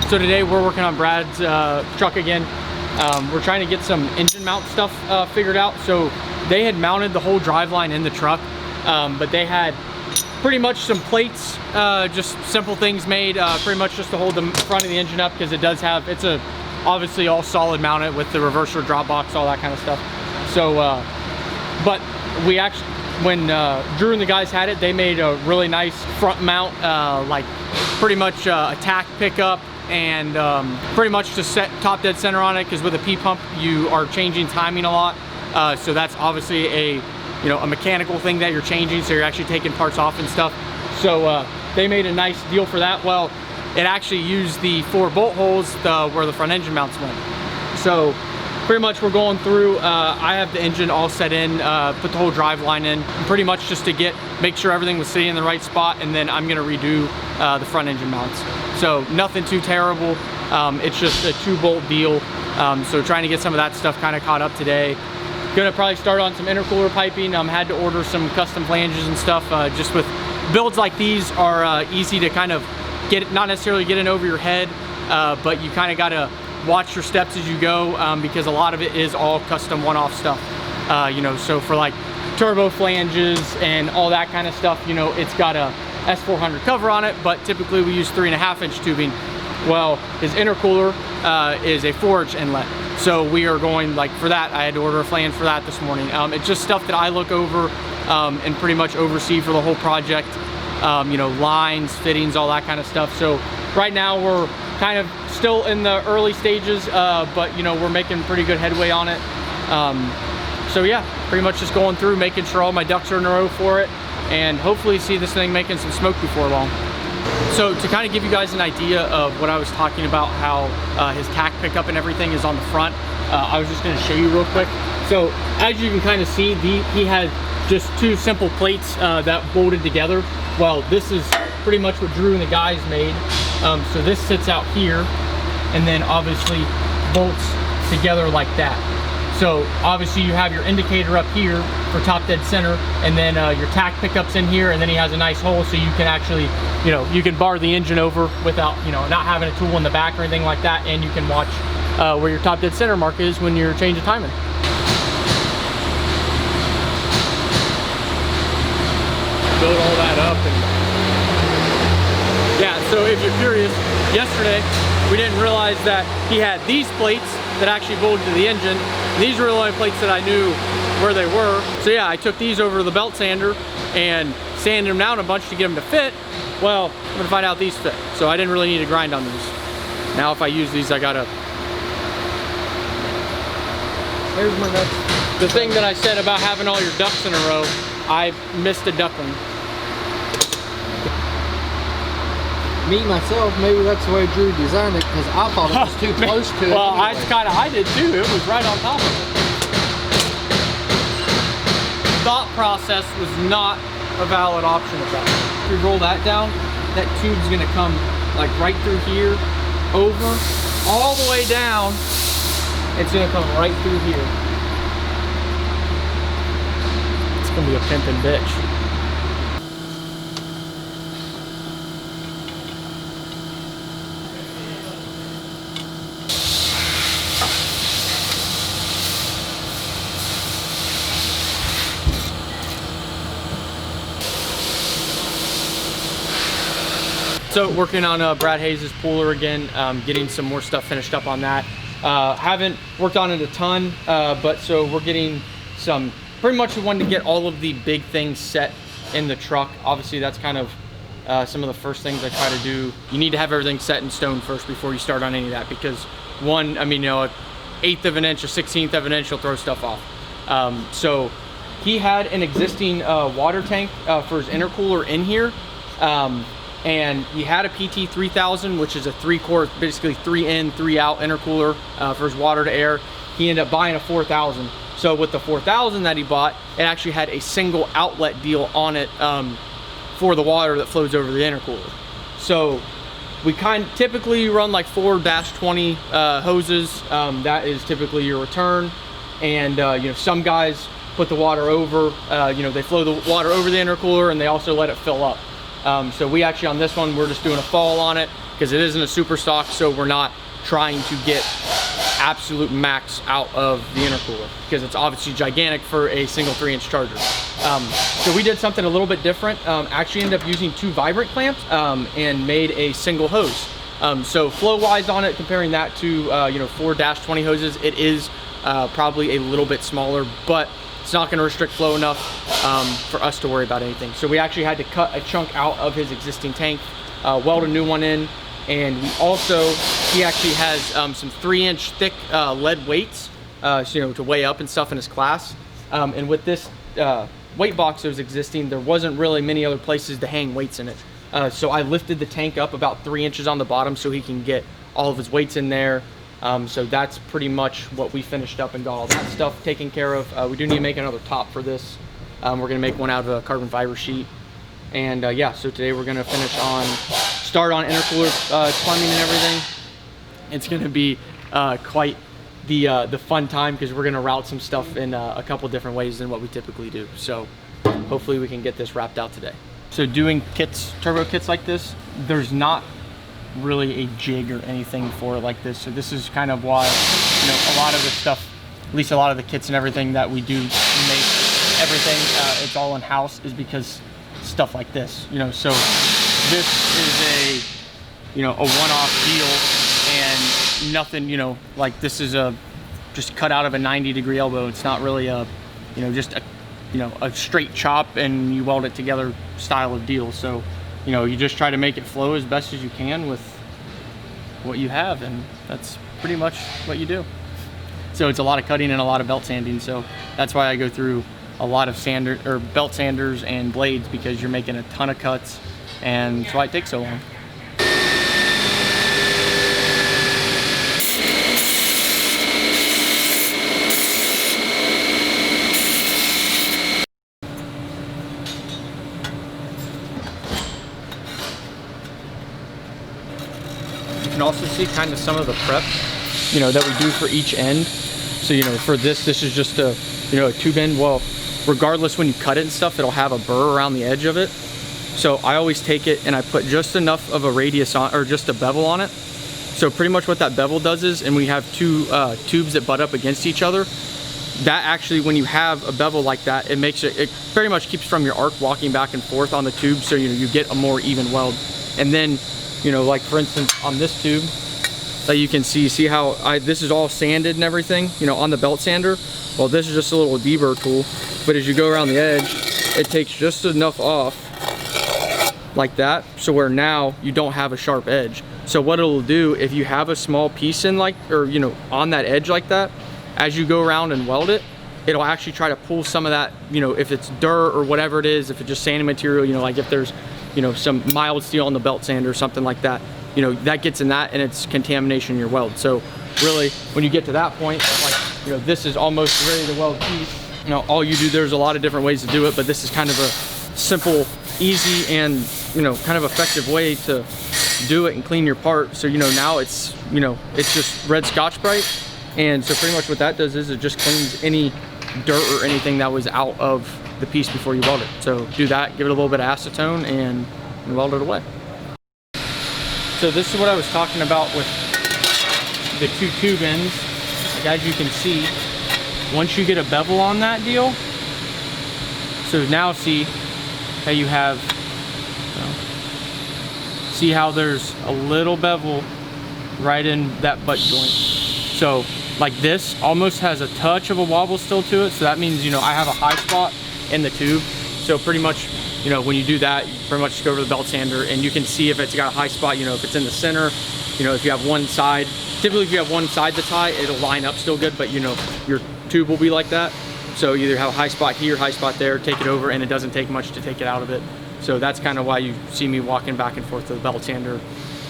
So today we're working on Brad's truck again. We're trying to get some engine mount stuff figured out. So they had mounted the whole driveline in the truck, but they had pretty much some plates, just simple things made, pretty much just to hold the front of the engine up, because it does have, it's a obviously all solid mounted with the reverser, drop box, all that kind of stuff. So, but we actually, when Drew and the guys had it, they made a really nice front mount, like pretty much a tack pickup, and pretty much just set top dead center on it, because with a P-pump you are changing timing a lot. So that's obviously a mechanical thing that you're changing, so you're actually taking parts off and stuff. So they made a nice deal for that. Well, it actually used the 4 bolt holes where the front engine mounts went. So pretty much we're going through, I have the engine all set in, put the whole drive line in, pretty much just to make sure everything was sitting in the right spot, and then I'm gonna redo the front engine mounts. So nothing too terrible, it's just a 2 bolt deal. So trying to get some of that stuff kind of caught up today. Gonna probably start on some intercooler piping. Had to order some custom flanges and stuff. Just with builds like these are easy to kind of get, not necessarily get in over your head, but you kind of gotta watch your steps as you go, because a lot of it is all custom one-off stuff. So for like turbo flanges and all that kind of stuff, it's got a S400 cover on it, but typically we use 3.5-inch tubing. Well, his intercooler is a 4-inch inlet. So we are going, like for that, I had to order a flange for that this morning. It's just stuff that I look over and pretty much oversee for the whole project. Lines, fittings, all that kind of stuff. So right now we're kind of still in the early stages, but we're making pretty good headway on it. So yeah, pretty much just going through, making sure all my ducks are in a row for it, and hopefully see this thing making some smoke before long. So to kind of give you guys an idea of what I was talking about, how his tack pickup and everything is on the front, I was just going to show you real quick. So as you can kind of see, he has just 2 simple plates that bolted together. Well, this is pretty much what Drew and the guys made. So this sits out here, and then obviously bolts together like that. So obviously you have your indicator up here for top dead center, and then your tack pickups in here, and then he has a nice hole so you can actually, you can bar the engine over without, not having a tool in the back or anything like that, and you can watch where your top dead center mark is when you're changing timing. Build all that up, and yeah, so if you're curious, yesterday we didn't realize that he had these plates that actually bolted to the engine. These were the only plates that I knew where they were. So yeah, I took these over to the belt sander and sanded them down a bunch to get them to fit. Well, I'm gonna find out these fit. So I didn't really need to grind on these. Now if I use these, I gotta... There's my ducks. The thing that I said about having all your ducks in a row, I missed a duckling. Me, myself, maybe that's the way Drew designed it, because I thought it was too close to it. Well, anyway. I did too. It was right on top of it. Thought process was not a valid option at that. If you roll that down, that tube's gonna come like right through here, over, all the way down. It's gonna come right through here. It's gonna be a pimpin' bitch. So working on Brad Hayes' pooler again, getting some more stuff finished up on that. Haven't worked on it a ton, but so we're getting some, pretty much we wanted to get all of the big things set in the truck. Obviously that's kind of some of the first things I try to do. You need to have everything set in stone first before you start on any of that, because one, an 1/8 of an inch, a 1/16 of an inch will throw stuff off. So he had an existing water tank for his intercooler in here. And he had a PT 3000, which is a 3-quart, basically 3 in, 3 out intercooler for his water to air. He ended up buying a 4000. So with the 4000 that he bought, it actually had a single outlet deal on it for the water that flows over the intercooler. So we typically run like 4-20 hoses. That is typically your return. And some guys put the water over, they flow the water over the intercooler, and they also let it fill up. So we actually, on this one, we're just doing a fall on it, because it isn't a super stock, so we're not trying to get absolute max out of the intercooler because it's obviously gigantic for a single 3-inch charger. So we did something a little bit different. Actually ended up using 2 vibrant clamps and made a single hose. So flow wise on it, comparing that to you know, 4-20 hoses, it is probably a little bit smaller, but it's not going to restrict flow enough for us to worry about anything. So we actually had to cut a chunk out of his existing tank, weld a new one in, and we also, he actually has some 3-inch thick lead weights, so, you know, to weigh up and stuff in his class. And with this weight box that was existing, there wasn't really many other places to hang weights in it. So I lifted the tank up about 3 inches on the bottom so he can get all of his weights in there. So that's pretty much what we finished up and got all that stuff taken care of. We do need to make another top for this. We're gonna make one out of a carbon fiber sheet. And yeah, so today we're gonna start on intercooler plumbing and everything. It's gonna be quite the fun time because we're gonna route some stuff in a couple different ways than what we typically do. So hopefully we can get this wrapped out today. So doing kits, turbo kits like this, there's not really a jig or anything for it like this. So this is kind of why, you know, a lot of the stuff, at least a lot of the kits and everything that we do make, everything, it's all in-house, is because stuff like this, you know. So this is a, you know, a one-off deal and nothing, you know, like this is just cut out of a 90-degree elbow. It's not really a, you know, just a, you know, a straight chop and you weld it together style of deal. So, you know, you just try to make it flow as best as you can with what you have, and that's pretty much what you do. So it's a lot of cutting and a lot of belt sanding. So that's why I go through a lot of belt sanders and blades, because you're making a ton of cuts, and that's why it takes so long. You can also see kind of some of the prep, you know, that we do for each end. So, you know, for this is just a, you know, a tube end. Well, regardless, when you cut it and stuff, it'll have a burr around the edge of it. So I always take it and I put just enough of a radius on, or just a bevel on it. So pretty much what that bevel does is, and we have 2 tubes that butt up against each other, that actually, when you have a bevel like that, it makes it very much keeps from your arc walking back and forth on the tube. So, you know, you get a more even weld. And then, you know, like for instance on this tube that you can see how this is all sanded and everything, you know, on the belt sander. Well, this is just a little deburr tool, but as you go around the edge, it takes just enough off like that, so where now you don't have a sharp edge. So what it'll do, if you have a small piece in like, or you know, on that edge like that, as you go around and weld it, it'll actually try to pull some of that, you know, if it's dirt or whatever it is, if it's just sanding material, you know, like if there's, you know, some mild steel on the belt sander or something like that, you know, that gets in that and it's contamination in your weld. So really, when you get to that point, like, you know, this is almost ready to weld piece. You know, all you do, there's a lot of different ways to do it, but this is kind of a simple, easy, and, you know, kind of effective way to do it and clean your part. So, you know, now it's, you know, it's just red Scotch-Brite. And so pretty much what that does is it just cleans any dirt or anything that was out of the piece before you weld it. So do that, give it a little bit of acetone and weld it away. So this is what I was talking about with the 2 tube ends. Like, as you can see, once you get a bevel on that deal, so now see how you have, see how there's a little bevel right in that butt joint. So like this almost has a touch of a wobble still to it. So that means, you know, I have a high spot in the tube. So pretty much, you know, when you do that, you pretty much just go over the belt sander and you can see if it's got a high spot, you know, if it's in the center, you know, if you have one side, typically if you have one side that's high, it'll line up still good, but you know, your tube will be like that. So you either have a high spot here, high spot there, take it over, and it doesn't take much to take it out of it. So that's kind of why you see me walking back and forth to the belt sander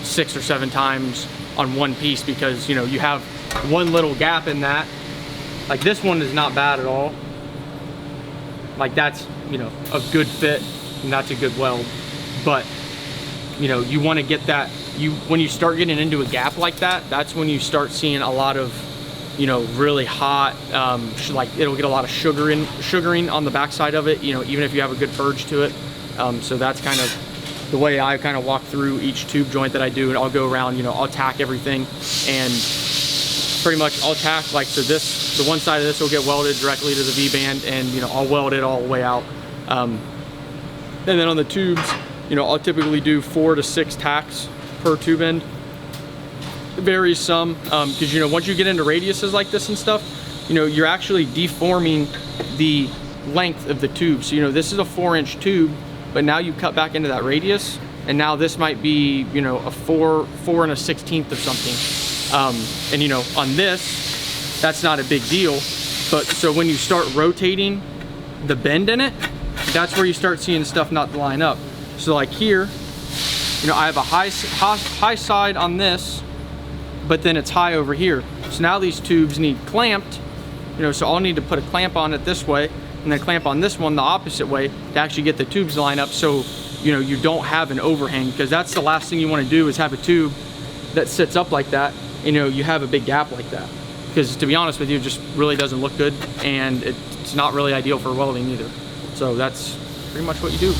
6 or 7 times on one piece, because, you know, you have one little gap in that. Like this one is not bad at all. Like that's, you know, a good fit and that's a good weld. But, you know, you want to get that, when you start getting into a gap like that, that's when you start seeing a lot of, you know, really hot, like it'll get a lot of sugaring on the backside of it, you know, even if you have a good purge to it. So that's kind of the way I kind of walk through each tube joint that I do, and I'll go around, you know, I'll tack everything, and pretty much I'll tack like, so this, the one side of this will get welded directly to the V-band, and you know, I'll weld it all the way out. And then on the tubes, you know, I'll typically do 4 to 6 tacks per tube end. It varies some, because you know, once you get into radiuses like this and stuff, you know, you're actually deforming the length of the tube. So you know, this is a 4-inch tube, but now you cut back into that radius, and now this might be, you know, a 4 1/16 of something. And you know, on this, that's not a big deal. But so when you start rotating the bend in it, that's where you start seeing stuff not line up. So like here, you know, I have a high side on this, but then it's high over here. So now these tubes need clamped, you know, so I'll need to put a clamp on it this way, and then clamp on this one the opposite way to actually get the tubes to line up, so you know, you don't have an overhang, because that's the last thing you want to do, is have a tube that sits up like that, you know, you have a big gap like that, because to be honest with you, it just really doesn't look good, and it's not really ideal for welding either. So that's pretty much what you do.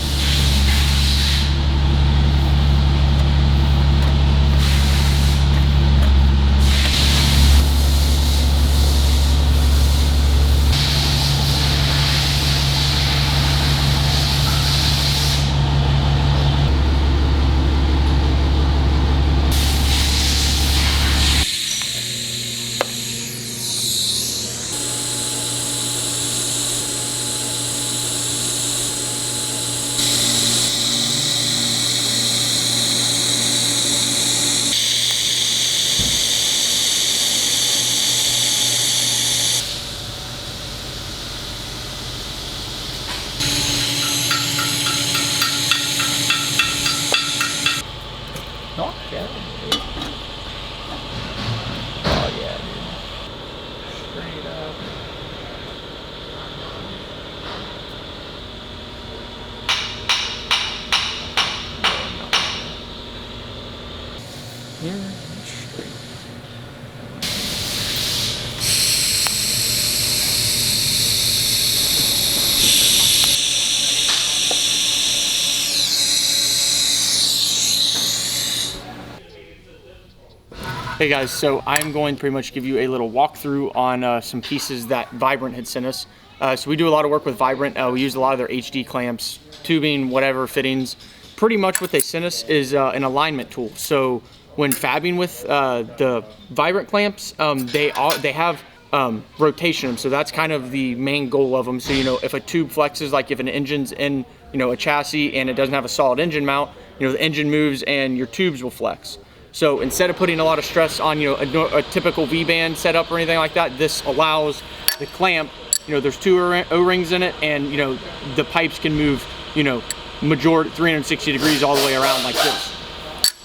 Yeah. Oh yeah, dude. Straight up. Here, straight. Hey guys, so I'm going to pretty much give you a little walkthrough on some pieces that Vibrant had sent us. So we do a lot of work with Vibrant. We use a lot of their HD clamps, tubing, whatever, fittings. Pretty much what they sent us is an alignment tool. So when fabbing with the Vibrant clamps, they have rotation, so that's kind of the main goal of them. So you know, if a tube flexes, like if an engine's in, you know, a chassis and it doesn't have a solid engine mount, you know, the engine moves and your tubes will flex. So instead of putting a lot of stress on, you know, a typical V-band setup or anything like that, this allows the clamp, you know, there's 2 O-rings in it, and you know, the pipes can move, you know, majority 360 degrees all the way around like this.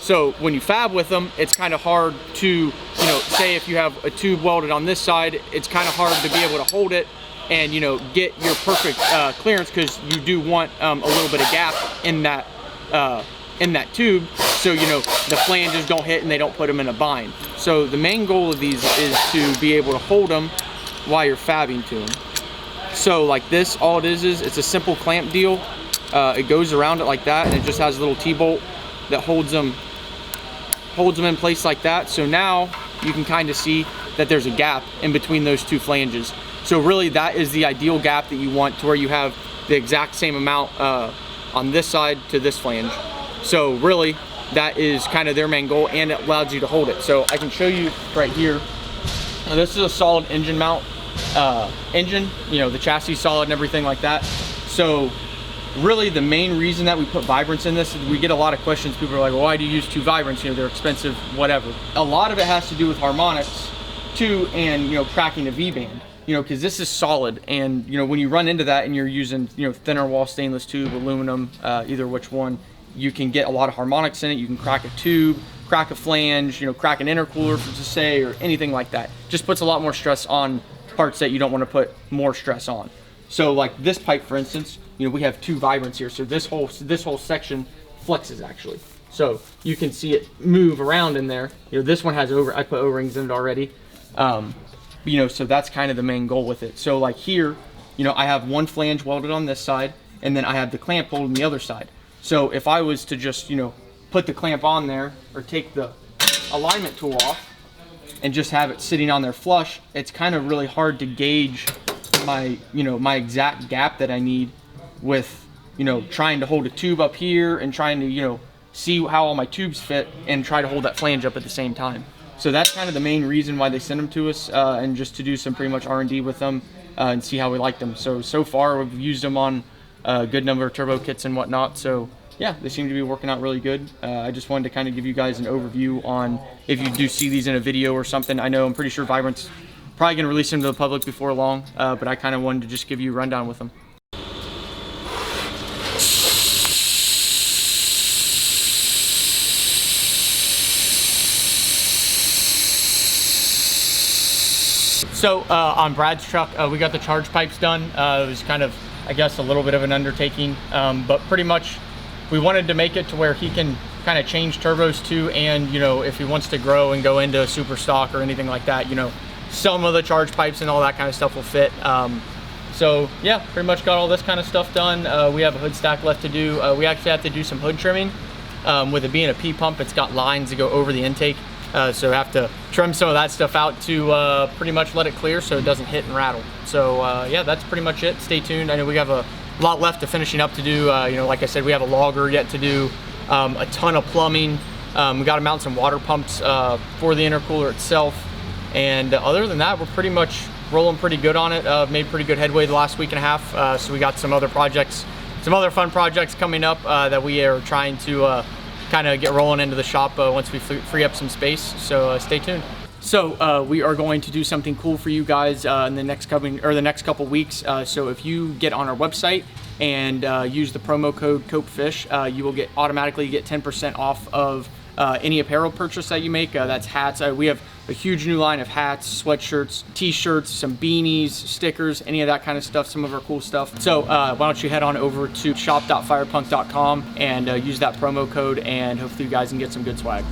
So when you fab with them, it's kind of hard to, you know, say if you have a tube welded on this side, it's kind of hard to be able to hold it and, you know, get your perfect clearance, because you do want a little bit of gap in that tube, so you know, the flanges don't hit and they don't put them in a bind. So the main goal of these is to be able to hold them while you're fabbing to them. So like this, all it is it's a simple clamp deal. It goes around it like that, and it just has a little T-bolt that holds them in place like that. So now you can kind of see that there's a gap in between those 2 flanges. So really, that is the ideal gap that you want, to where you have the exact same amount on this side to this flange. So really, that is kind of their main goal, and it allows you to hold it. So I can show you right here. Now, this is a solid engine mount engine, you know, the chassis solid and everything like that. So really, the main reason that we put Vibrants in this is we get a lot of questions. People are like, well, why do you use 2 Vibrants? You know, they're expensive, whatever. A lot of it has to do with harmonics too, and you know, cracking the V-band. You know, because this is solid, and you know, when you run into that and you're using, you know, thinner wall stainless tube, aluminum, either which one, you can get a lot of harmonics in it. You can crack a tube, crack a flange, you know, crack an intercooler, for to say, or anything like that. Just puts a lot more stress on parts that you don't want to put more stress on. So like this pipe, for instance, you know, we have 2 Vibrants here, so this whole section flexes actually. So you can see it move around in there. You know, this one has I put O-rings in it already. You know, so that's kind of the main goal with it. So like here, you know, I have 1 flange welded on this side, and then I have the clamp holding the other side. So if I was to just, you know, put the clamp on there or take the alignment tool off and just have it sitting on there flush, it's kind of really hard to gauge my, you know, my exact gap that I need with, you know, trying to hold a tube up here and trying to, you know, see how all my tubes fit and try to hold that flange up at the same time. So that's kind of the main reason why they send them to us, and just to do some pretty much R&D with them and see how we like them. So far we've used them on a good number of turbo kits and whatnot. So yeah, they seem to be working out really good. I just wanted to kind of give you guys an overview on if you do see these in a video or something. I know I'm pretty sure Vibrant's probably going to release them to the public before long, but I kind of wanted to just give you a rundown with them. So on Brad's truck, we got the charge pipes done. It was kind of, I guess, a little bit of an undertaking, but pretty much we wanted to make it to where he can kind of change turbos too, and, you know, if he wants to grow and go into super stock or anything like that, you know, some of the charge pipes and all that kind of stuff will fit. So yeah, pretty much got all this kind of stuff done. We have a hood stack left to do. We actually have to do some hood trimming. With it being a P pump, it's got lines that go over the intake. So I have to trim some of that stuff out to pretty much let it clear so it doesn't hit and rattle. So yeah, that's pretty much it. Stay tuned. I know we have a lot left of finishing up to do. You know, like I said, we have a logger yet to do, a ton of plumbing. We got to mount some water pumps for the intercooler itself. And other than that, we're pretty much rolling pretty good on it. Made pretty good headway the last week and a half. So we got some other projects, some other fun projects coming up that we are trying to kind of get rolling into the shop once we free up some space. So stay tuned. So we are going to do something cool for you guys in the next couple weeks. So if you get on our website and use the promo code COPEFISH, you will automatically get 10% off of any apparel purchase that you make. That's hats. We have a huge new line of hats, sweatshirts, t-shirts, some beanies, stickers, any of that kind of stuff, some of our cool stuff. So why don't you head on over to shop.firepunk.com and use that promo code, and hopefully you guys can get some good swag.